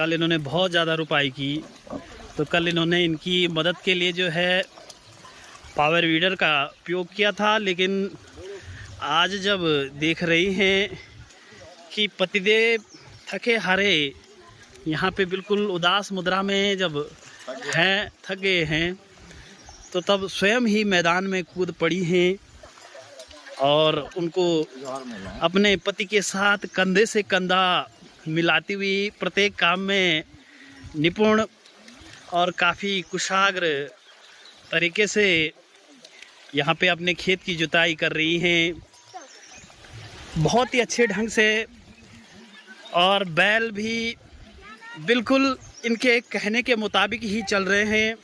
कल इन्होंने बहुत ज़्यादा रुपाई की, तो कल इन्होंने इनकी मदद के लिए जो है पावर वीडर का उपयोग किया था। लेकिन आज जब देख रही हैं कि पतिदेव थके हारे यहाँ पे बिल्कुल उदास मुद्रा में जब हैं, थक गए हैं, तो तब स्वयं ही मैदान में कूद पड़ी हैं और उनको अपने पति के साथ कंधे से कंधा मिलाती हुई प्रत्येक काम में निपुण और काफ़ी कुशाग्र तरीके से यहाँ पे अपने खेत की जुताई कर रही हैं, बहुत ही अच्छे ढंग से। और बैल भी बिल्कुल इनके कहने के मुताबिक ही चल रहे हैं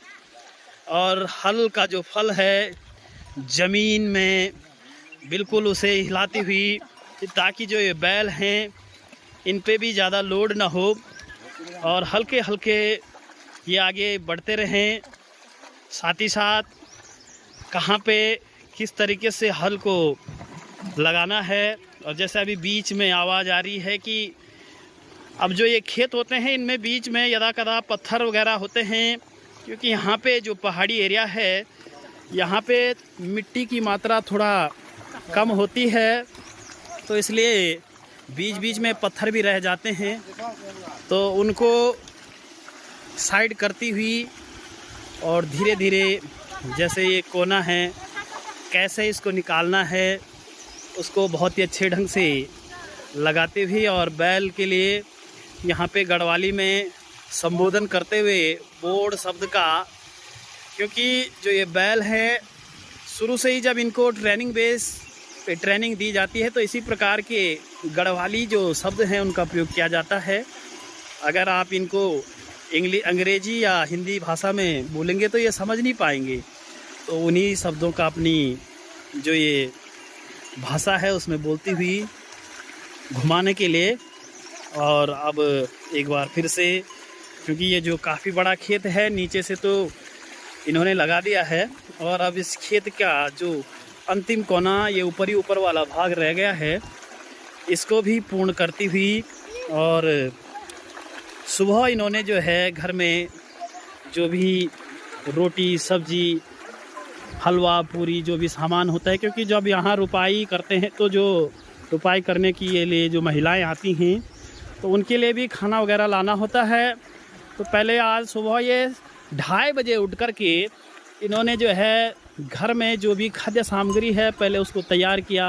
और हल का जो फल है ज़मीन में बिल्कुल उसे हिलाती हुई, ताकि जो ये बैल हैं इन पे भी ज़्यादा लोड ना हो और हल्के हल्के ये आगे बढ़ते रहें। साथ ही साथ कहाँ पे किस तरीके से हल को लगाना है। और जैसे अभी बीच में आवाज़ आ रही है कि अब जो ये खेत होते हैं इनमें बीच में यदा कदा पत्थर वगैरह होते हैं, क्योंकि यहाँ पे जो पहाड़ी एरिया है यहाँ पे मिट्टी की मात्रा थोड़ा कम होती है, तो इसलिए बीच बीच में पत्थर भी रह जाते हैं। तो उनको साइड करती हुई और धीरे धीरे जैसे ये कोना है कैसे इसको निकालना है उसको बहुत ही अच्छे ढंग से लगाते हुए और बैल के लिए यहाँ पे गढ़वाली में संबोधन करते हुए बोर्ड शब्द का, क्योंकि जो ये बैल हैं शुरू से ही जब इनको ट्रेनिंग बेस पे ट्रेनिंग दी जाती है तो इसी प्रकार के गढ़वाली जो शब्द हैं उनका प्रयोग किया जाता है। अगर आप इनको अंग्रेजी या हिंदी भाषा में बोलेंगे तो ये समझ नहीं पाएंगे, तो उन्हीं शब्दों का अपनी जो ये भाषा है उसमें बोलती हुई घुमाने के लिए। और अब एक बार फिर से, क्योंकि ये जो काफ़ी बड़ा खेत है नीचे से तो इन्होंने लगा दिया है और अब इस खेत का जो अंतिम कोना ये ऊपर वाला भाग रह गया है इसको भी पूर्ण करती हुई। और सुबह इन्होंने जो है घर में जो भी रोटी सब्जी हलवा पूरी जो भी सामान होता है, क्योंकि जब यहाँ रुपाई करते हैं तो जो रुपाई करने के लिए जो महिलाएं आती हैं तो उनके लिए भी खाना वगैरह लाना होता है। तो पहले आज सुबह ये 2:30 बजे उठ कर के इन्होंने जो है घर में जो भी खाद्य सामग्री है पहले उसको तैयार किया।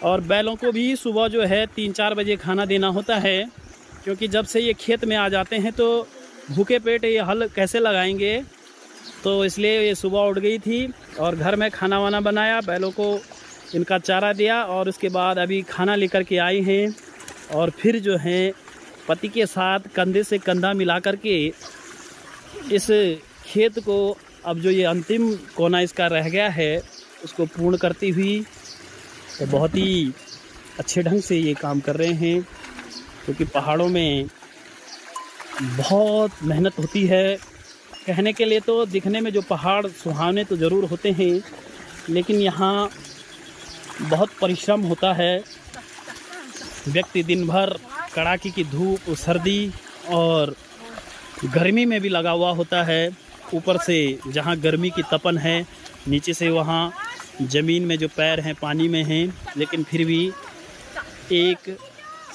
और बैलों को भी सुबह जो है 3-4 बजे खाना देना होता है, क्योंकि जब से ये खेत में आ जाते हैं तो भूखे पेट ये हल कैसे लगाएंगे, तो इसलिए ये सुबह उठ गई थी और घर में खाना वाना बनाया, बैलों को इनका चारा दिया और उसके बाद अभी खाना लेकर के आई हैं। और फिर जो है पति के साथ कंधे से कंधा मिला कर के इस खेत को अब जो ये अंतिम कोना इसका रह गया है उसको पूर्ण करती हुई, तो बहुत ही अच्छे ढंग से ये काम कर रहे हैं, क्योंकि पहाड़ों में बहुत मेहनत होती है। कहने के लिए तो दिखने में जो पहाड़ सुहावने तो ज़रूर होते हैं, लेकिन यहाँ बहुत परिश्रम होता है। व्यक्ति दिन भर कड़ाके की धूप, सर्दी और गर्मी में भी लगा हुआ होता है। ऊपर से जहाँ गर्मी की तपन है, नीचे से वहाँ ज़मीन में जो पैर हैं पानी में हैं, लेकिन फिर भी एक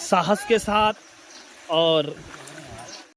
साहस के साथ और